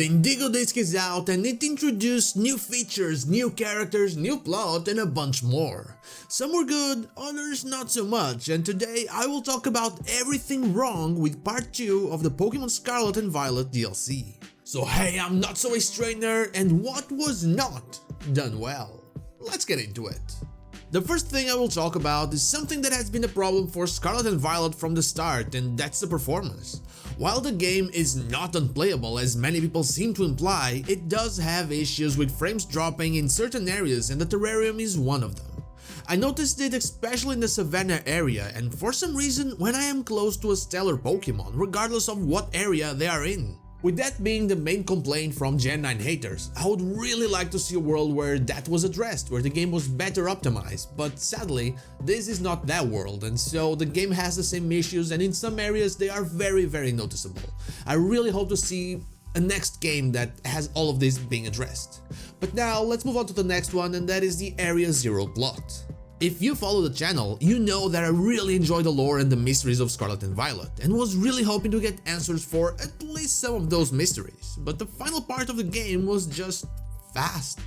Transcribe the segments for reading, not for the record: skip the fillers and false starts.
The Indigo disc is out and it introduced new features, new characters, new plot and a bunch more. Some were good, others not so much, and today I will talk about everything wrong with part 2 of the Pokémon Scarlet and Violet DLC. So hey, I'm Not So Ace Trainer, and what was not done well? Let's get into it. The first thing I will talk about is something that has been a problem for Scarlet and Violet from the start, and that's the performance. While the game is not unplayable as many people seem to imply, it does have issues with frames dropping in certain areas, and the terrarium is one of them. I noticed it especially in the Savannah area, and for some reason when I am close to a stellar Pokémon, regardless of what area they are in. With that being the main complaint from Gen9 haters, I would really like to see a world where that was addressed, where the game was better optimized, but sadly, this is not that world, and so the game has the same issues, and in some areas they are very noticeable. I really hope to see a next game that has all of this being addressed. But now let's move on to the next one, and that is the Area Zero plot. If you follow the channel, you know that I really enjoy the lore and the mysteries of Scarlet and Violet, and was really hoping to get answers for at least some of those mysteries, but the final part of the game was just fast.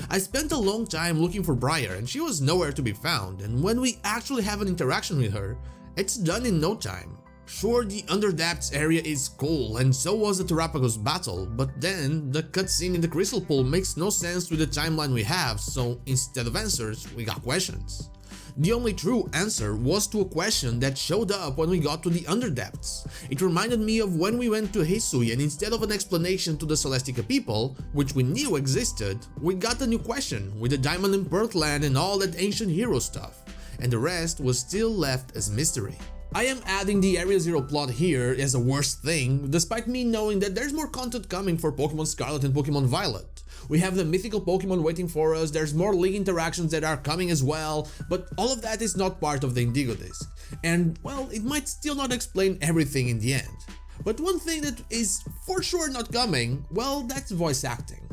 I spent a long time looking for Briar and she was nowhere to be found, and when we actually have an interaction with her, it's done in no time. Sure, the Underdepths area is cool, and so was the Terrapagos battle, but then the cutscene in the Crystal Pool makes no sense with the timeline we have, so instead of answers, we got questions. The only true answer was to a question that showed up when we got to the Underdepths. It reminded me of when we went to Hisui, and instead of an explanation to the Celestica people, which we knew existed, we got a new question with the Diamond and Pearl land and all that ancient hero stuff, and the rest was still left as mystery. I am adding the Area Zero plot here as a worst thing, despite me knowing that there's more content coming for Pokémon Scarlet and Pokémon Violet. We have the mythical Pokémon waiting for us, there's more league interactions that are coming as well, but all of that is not part of the Indigo disc. And, well, it might still not explain everything in the end. But one thing that is for sure not coming, well, that's voice acting.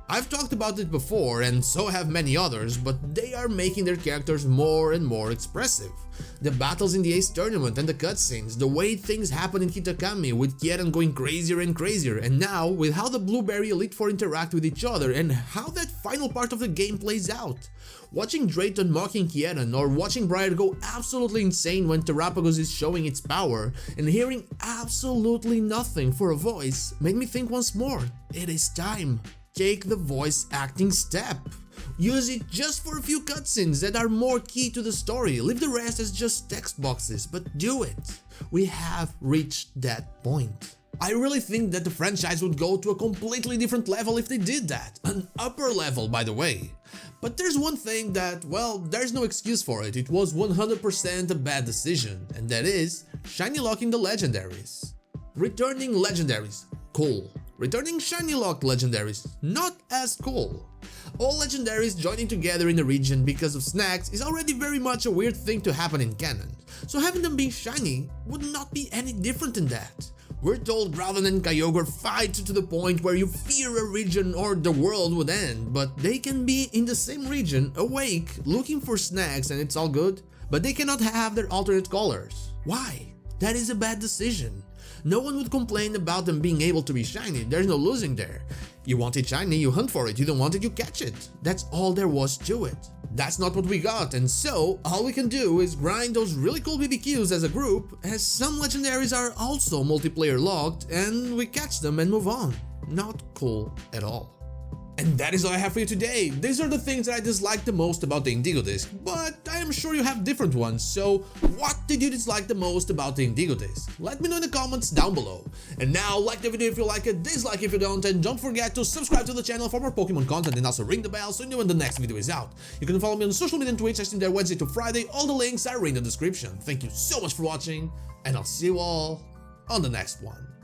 I've talked about it before, and so have many others, but they are making their characters more and more expressive. The battles in the Ace Tournament and the cutscenes, the way things happen in Kitakami with Kieran going crazier and crazier, and now with how the Blueberry Elite Four interact with each other and how that final part of the game plays out. Watching Drayton mocking Kieran or watching Briar go absolutely insane when Terrapagos is showing its power and hearing absolutely nothing for a voice made me think once more, it is time. Take the voice acting step. Use it just for a few cutscenes that are more key to the story, leave the rest as just text boxes, but do it. We have reached that point. I really think that the franchise would go to a completely different level if they did that, an upper level by the way. But there's one thing that, well, there's no excuse for it, it was 100% a bad decision, and that is shiny locking the legendaries. Returning legendaries, cool. Returning shiny locked legendaries, not as cool. All legendaries joining together in the region because of snacks is already very much a weird thing to happen in canon, so having them being shiny would not be any different than that. We're told Groudon and Kyogre fight to the point where you fear a region or the world would end, but they can be in the same region, awake, looking for snacks and it's all good, but they cannot have their alternate colors. Why? That is a bad decision. No one would complain about them being able to be shiny, there's no losing there. You want it shiny, you hunt for it, you don't want it, you catch it. That's all there was to it. That's not what we got, and so all we can do is grind those really cool BBQs as a group, as some legendaries are also multiplayer locked, and we catch them and move on. Not cool at all. And that is all I have for you today. These are the things that I dislike the most about the Indigo disc, but I am sure you have different ones, so what did you dislike the most about the Indigo disc? Let me know in the comments down below. And now, like the video if you like it, dislike if you don't, and don't forget to subscribe to the channel for more Pokemon content and also ring the bell so you know when the next video is out. You can follow me on social media and Twitch, I stream there Wednesday to Friday, all the links are in the description. Thank you so much for watching, and I'll see you all on the next one.